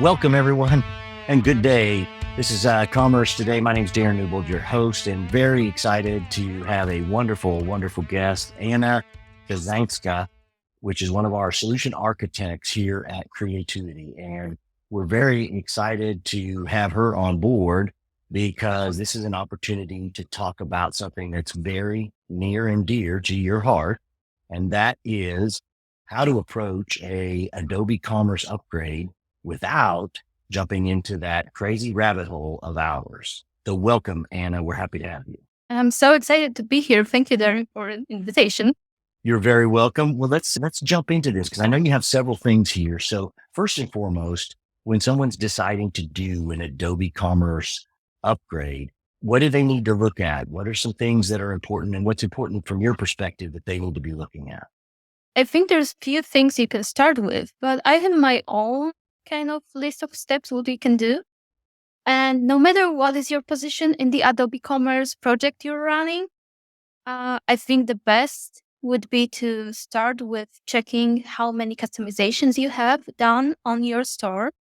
Welcome, everyone, and good day. This is Commerce Today. My name is Darin Newbold, your host, and very excited to have a wonderful, wonderful guest, Anna Krzyzanska, which is one of our solution architects here at Creatuity. And we're very excited to have her on board because this is an opportunity to talk about something that's very near and dear to your heart, and that is how to approach a Adobe Commerce upgrade without jumping into that crazy rabbit hole of ours. So welcome, Anna. We're happy to have you. I'm so excited to be here. Thank you, Darin, for the invitation. You're very welcome. Well, let's jump into this because I know you have several things here. So first and foremost, when someone's deciding to do an Adobe Commerce upgrade, what do they need to look at? What are some things that are important, and what's important from your perspective that they need to be looking at? I think there's few things you can start with, but I have my own kind of list of steps what you can do. And no matter what is your position in the Adobe Commerce project you're running, I think the best would be to start with checking how many customizations you have done on your store.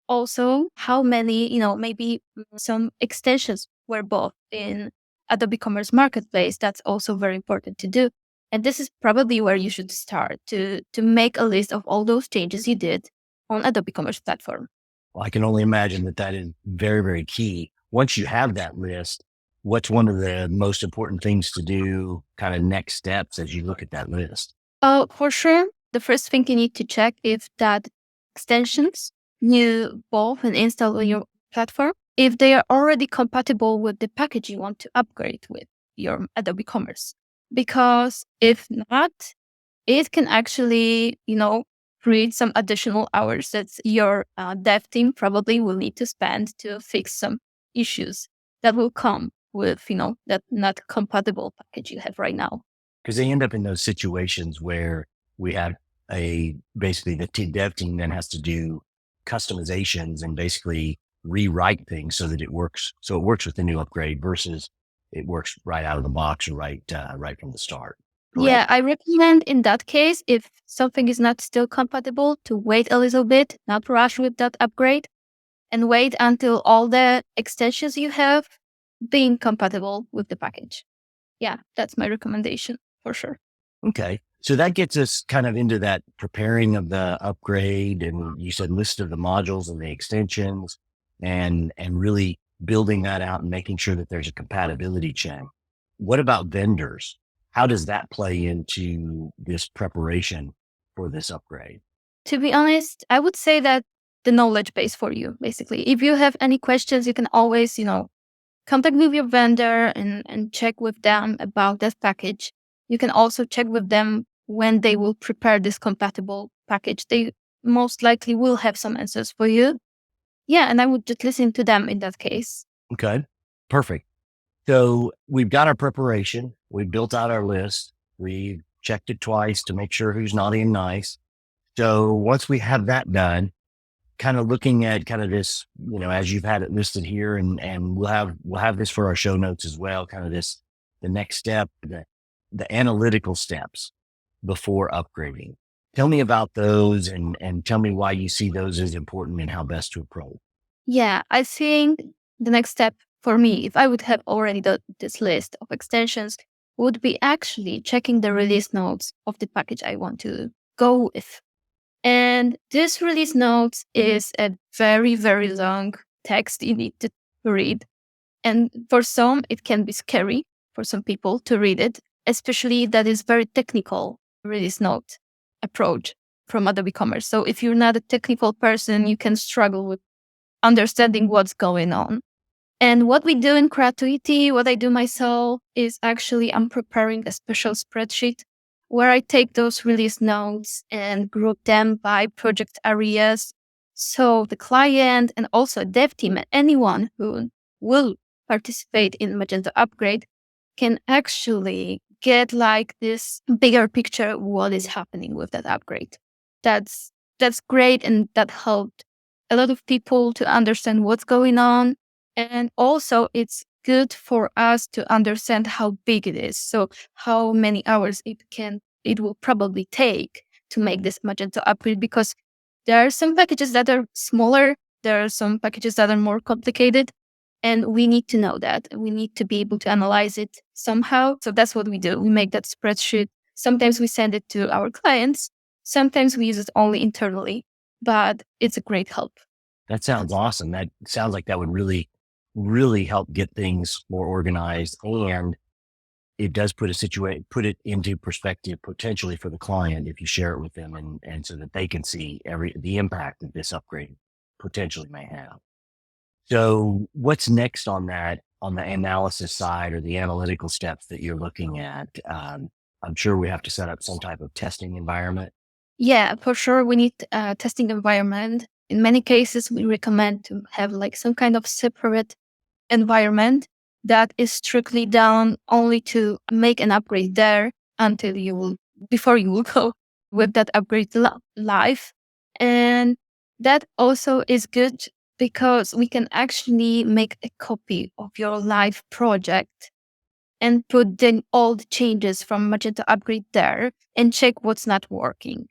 Also, how many, maybe some extensions were bought in Adobe Commerce Marketplace. That's also very important to do. And this is probably where you should start to make a list of all those changes you did on Adobe Commerce platform. Well, I can only imagine that is very, very key. Once you have that list, what's one of the most important things to do, kind of next steps as you look at that list? For sure, the first thing you need to check if that extensions you bought and installed on your platform, if they are already compatible with the package you want to upgrade with your Adobe Commerce. Because if not, it can actually, create some additional hours that your dev team probably will need to spend to fix some issues that will come with, that not compatible package you have right now. Because they end up in those situations where we have basically the dev team then has to do customizations and basically rewrite things so that it works. So it works with the new upgrade versus it works right out of the box or right from the start. Correct? Yeah, I recommend in that case, if something is not still compatible, to wait a little bit, not rush with that upgrade, and wait until all the extensions you have being compatible with the package. Yeah, that's my recommendation for sure. Okay. So that gets us kind of into that preparing of the upgrade. And you said list of the modules and the extensions and really building that out and making sure that there's a compatibility check. What about vendors? How does that play into this preparation for this upgrade? To be honest, I would say that the knowledge base for you, basically. If you have any questions, you can always, contact with your vendor and check with them about that package. You can also check with them when they will prepare this compatible package. They most likely will have some answers for you. Yeah, and I would just listen to them in that case. Okay, perfect. So we've got our preparation. We built out our list. We've checked it twice to make sure who's naughty and nice. So once we have that done, kind of looking at kind of this, as you've had it listed here, and we'll have this for our show notes as well, kind of this, the next step, the analytical steps before upgrading. Tell me about those and tell me why you see those as important and how best to approach. Yeah, I think the next step for me, if I would have already this list of extensions, would be actually checking the release notes of the package I want to go with. And this release notes is a very, very long text you need to read. And for some, it can be scary for some people to read it, especially that is very technical release note approach from Adobe Commerce. So if you're not a technical person, you can struggle with understanding what's going on. And what we do in Creatuity, what I do myself, is actually I'm preparing a special spreadsheet where I take those release notes and group them by project areas. So the client and also a dev team and anyone who will participate in Magento upgrade can actually get like this bigger picture of what is happening with that upgrade. That's great, and that helped a lot of people to understand what's going on. And also it's good for us to understand how big it is. So how many hours it will probably take to make this Magento upgrade, because There are some packages that are smaller. There are some packages that are more complicated. And we need to know that. We need to be able to analyze it somehow. So that's what we do. We make that spreadsheet. Sometimes we send it to our clients. Sometimes we use it only internally, but it's a great help. That sounds awesome. That sounds like that would really, really help get things more organized, and it does put it into perspective potentially for the client if you share it with them, and so that they can see the impact that this upgrade potentially may have. So what's next on the analysis side or the analytical steps that you're looking at? I'm sure we have to set up some type of testing environment. Yeah, for sure. We need a testing environment. In many cases, we recommend to have like some kind of separate environment that is strictly done only to make an upgrade there before you will go with that upgrade live. And that also is good because we can actually make a copy of your live project and put then all the changes from Magento upgrade there and check what's not working.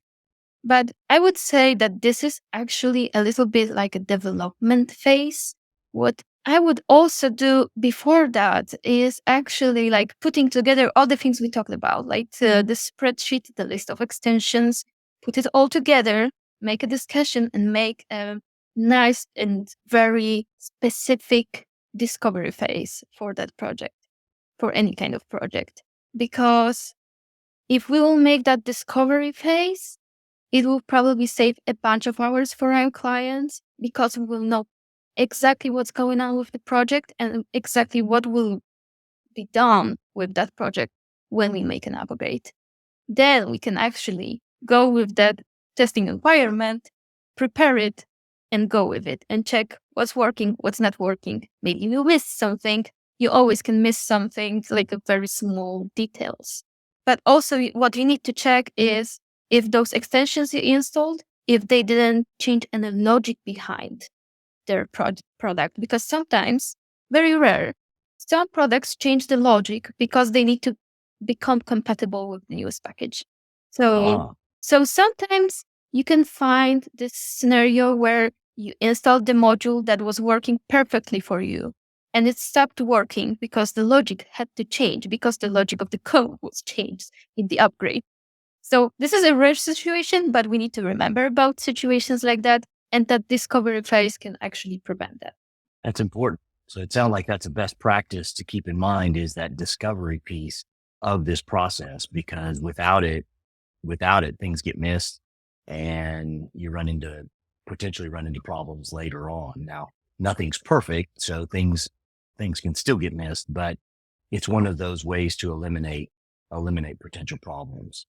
But I would say that this is actually a little bit like a development phase. What I would also do before that is actually like putting together all the things we talked about, like the spreadsheet, the list of extensions, put it all together, make a discussion, and make a nice and very specific discovery phase for that project, for any kind of project. Because if we will make that discovery phase, it will probably save a bunch of hours for our clients because we will know exactly what's going on with the project and exactly what will be done with that project when we make an upgrade. Then we can actually go with that testing environment, prepare it, and go with it and check what's working, what's not working. Maybe you missed something. You always can miss something like a very small details. But also what you need to check is if those extensions you installed, if they didn't change any logic behind their product. Because sometimes, very rare, some products change the logic because they need to become compatible with the newest package. So, so sometimes you can find this scenario where you installed the module that was working perfectly for you and it stopped working because the logic had to change, because the logic of the code was changed in the upgrade. So this is a rare situation, but we need to remember about situations like that, and that discovery phase can actually prevent that. That's important. So it sounds like that's a best practice to keep in mind, is that discovery piece of this process, because without it, things get missed and you potentially run into problems later on. Now, nothing's perfect, so things can still get missed, but it's one of those ways to eliminate potential problems.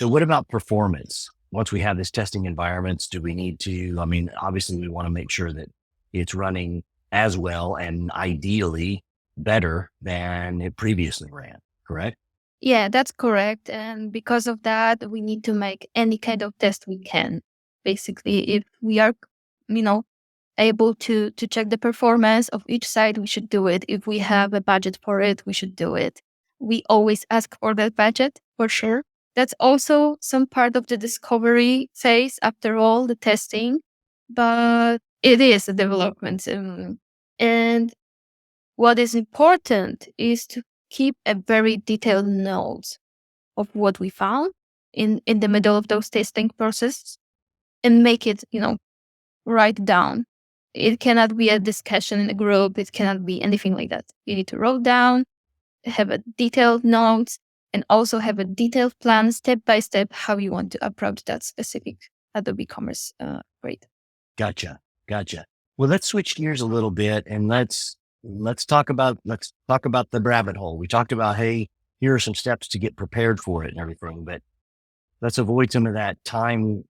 So what about performance? Once we have this testing environments, do we need to, I mean, obviously we want to make sure that it's running as well and ideally better than it previously ran, correct? Yeah, that's correct. And because of that, we need to make any kind of test we can. Basically, if we are, able to check the performance of each side, we should do it. If we have a budget for it, we should do it. We always ask for that budget for sure. That's also some part of the discovery phase after all the testing, but it is a development. And what is important is to keep a very detailed notes of what we found in the middle of those testing processes and make it, write down. It cannot be a discussion in a group. It cannot be anything like that. You need to write down, have a detailed notes, and also have a detailed plan step by step how you want to approach that specific Adobe Commerce grade. Gotcha. Well, let's switch gears a little bit and let's talk about the rabbit hole. We talked about, hey, here are some steps to get prepared for it and everything, but let's avoid some of that time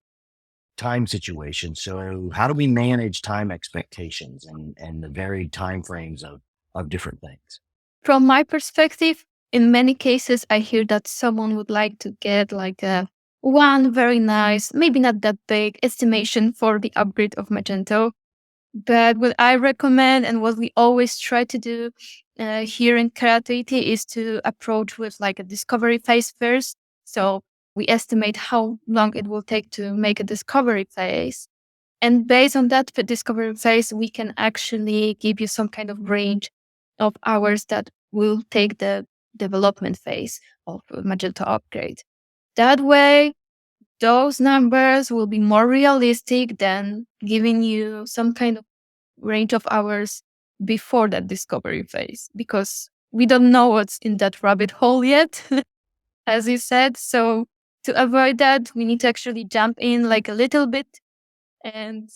situation. So how do we manage time expectations and the varied time frames of different things? From my perspective, in many cases, I hear that someone would like to get like one very nice, maybe not that big estimation for the upgrade of Magento. But what I recommend and what we always try to do here in Creatuity is to approach with like a discovery phase first. So we estimate how long it will take to make a discovery phase. And based on that discovery phase, we can actually give you some kind of range of hours that will take the development phase of Magento upgrade. That way, those numbers will be more realistic than giving you some kind of range of hours before that discovery phase, because we don't know what's in that rabbit hole yet, as you said. So to avoid that, we need to actually jump in like a little bit and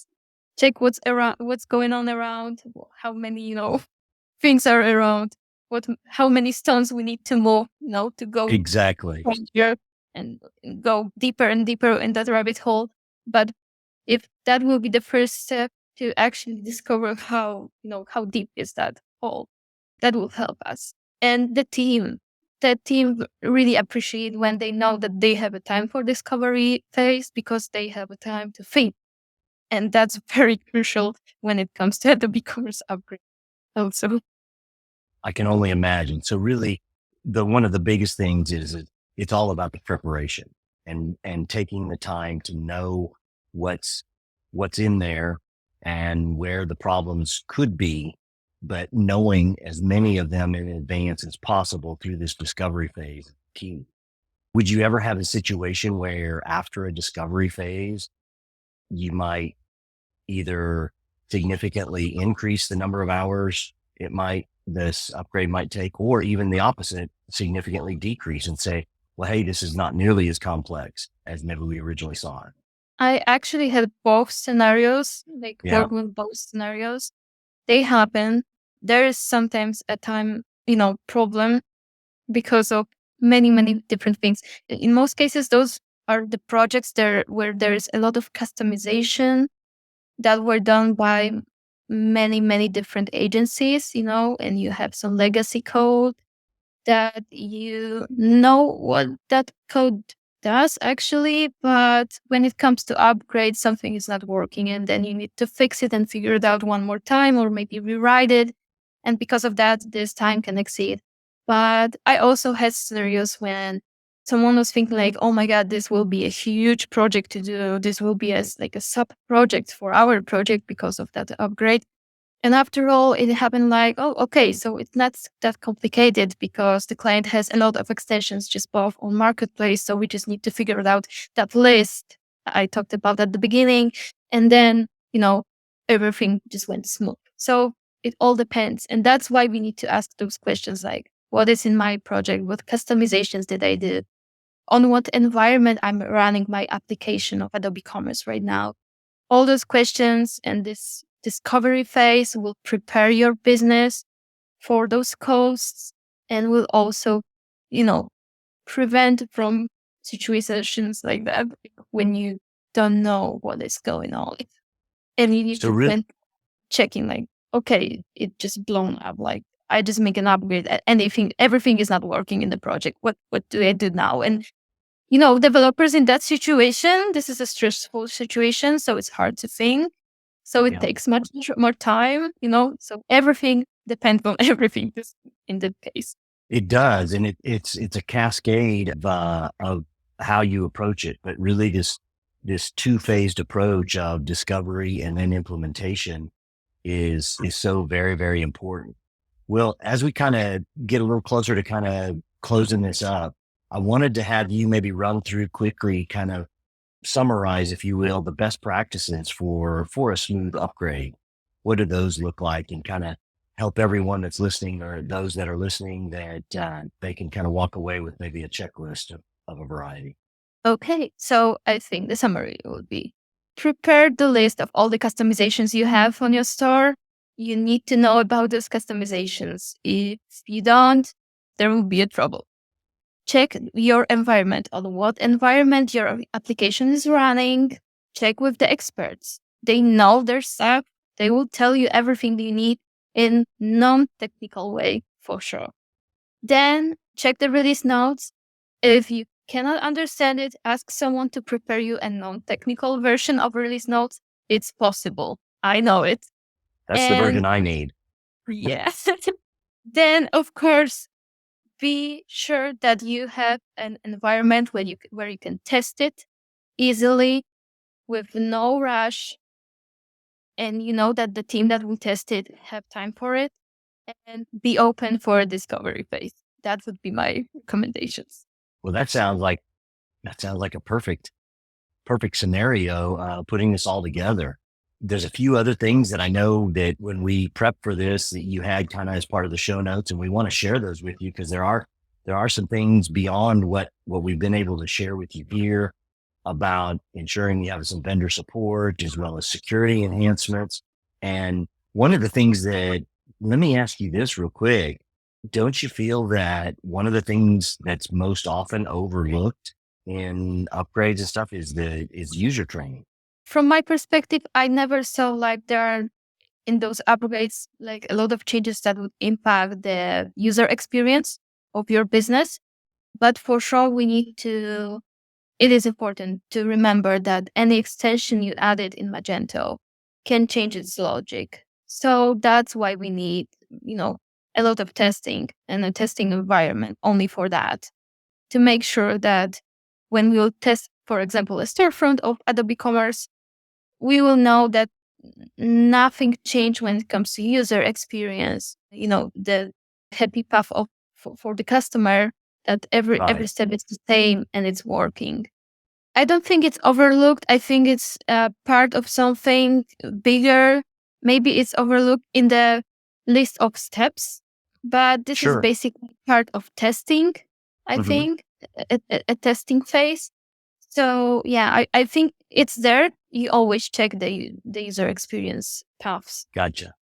check what's around, what's going on around, how many, things are around, how many stones we need to move, to go Exactly. here and go deeper and deeper in that rabbit hole. But if that will be the first step to actually discover how deep is that hole, that will help us. And the team really appreciate when they know that they have a time for discovery phase, because they have a time to think. And that's very crucial when it comes to Adobe Commerce upgrade also. I can only imagine. So really, one of the biggest things is it's all about the preparation and taking the time to know what's in there and where the problems could be, but knowing as many of them in advance as possible through this discovery phase. Key. Would you ever have a situation where after a discovery phase, you might either significantly increase the number of hours this upgrade might take, or even the opposite, significantly decrease and say, well, hey, this is not nearly as complex as maybe we originally saw it? I actually had both scenarios, like Yeah. work with both scenarios. They happen. There is sometimes a time, problem because of many, many different things. In most cases, those are the projects there where there is a lot of customization that were done by many, many different agencies, and you have some legacy code that you know what that code does actually, but when it comes to upgrade, something is not working, and then you need to fix it and figure it out one more time, or maybe rewrite it. And because of that, this time can exceed. But I also had scenarios when someone was thinking like, oh my God, this will be a huge project to do. This will be like a sub project for our project because of that upgrade. And after all, it happened like, oh, okay, so it's not that complicated because the client has a lot of extensions just both on marketplace. So we just need to figure it out, that list I talked about at the beginning. And then, everything just went smooth. So it all depends. And that's why we need to ask those questions like, what is in my project? What customizations did I do? On what environment I'm running my application of Adobe Commerce right now? All those questions and this discovery phase will prepare your business for those costs, and will also, prevent from situations like that when you don't know what is going on. And you need So to really, when checking like, okay, it just blown up. Like I just make an upgrade, everything is not working in the project. What do I do now? And developers in that situation, this is a stressful situation, so it's hard to think. So it yeah, takes much more time, so everything depends on everything just in that case. it does. And it's a cascade of how you approach it, but really this two-phased approach of discovery and then implementation is so very, very important. Well, as we kind of get a little closer to kind of closing this up, I wanted to have you maybe run through quickly, kind of summarize, if you will, the best practices for a smooth upgrade. What do those look like, and kind of help everyone that's listening, or those that are listening, that they can kind of walk away with maybe a checklist of a variety. Okay, so I think the summary would be: prepare the list of all the customizations you have on your store. You need to know about those customizations. If you don't, there will be a trouble. Check your environment, on what environment your application is running. Check with the experts. They know their stuff. They will tell you everything you need in non-technical way for sure. Then check the release notes. If you cannot understand it, ask someone to prepare you a non-technical version of release notes. It's possible. I know it. That's the And version I need. yes, then of course, be sure that you have an environment where you can test it easily with no rush. and you know that the team that will test it have time for it, and be open for a discovery phase. That would be my recommendations. Well, that sounds like a perfect scenario, putting this all together. There's a few other things that I know that when we prep for this, that you had kind of as part of the show notes, and we want to share those with you because there are some things beyond what we've been able to share with you here about ensuring you have some vendor support as well as security enhancements. And one of the things that, let me ask you this real quick. Don't you feel that one of the things that's most often overlooked in upgrades and stuff is user training? From my perspective, I never saw like there are in those upgrades like a lot of changes that would impact the user experience of your business. But for sure, it is important to remember that any extension you added in Magento can change its logic. So that's why we need, a lot of testing and a testing environment only for that, to make sure that when we will test, for example, a storefront of Adobe Commerce, we will know that nothing changed when it comes to user experience, the happy path for the customer, that every Right. step is the same and it's working. I don't think it's overlooked. I think it's part of something bigger. Maybe it's overlooked in the list of steps, but this is Sure. basically part of testing, I Hmm. think, a testing phase. So yeah, I think it's there. You always check the user experience paths Gotcha.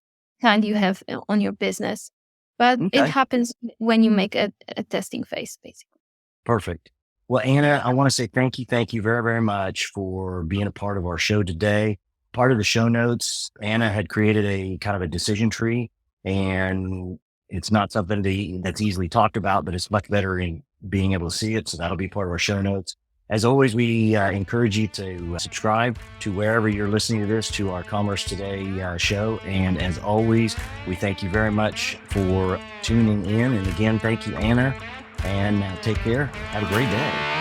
kind you have on your business, but it Okay. happens when you make a testing phase, basically. Perfect. Well, Anna, I want to say thank you very, very much for being a part of our show today. Part of the show notes, Anna had created a kind of a decision tree, and it's not something that's easily talked about, but it's much better in being able to see it. So that'll be part of our show notes. As always, we encourage you to subscribe to wherever you're listening to this, to our Commerce Today show. And as always, we thank you very much for tuning in. And again, thank you, Anna. And take care. Have a great day.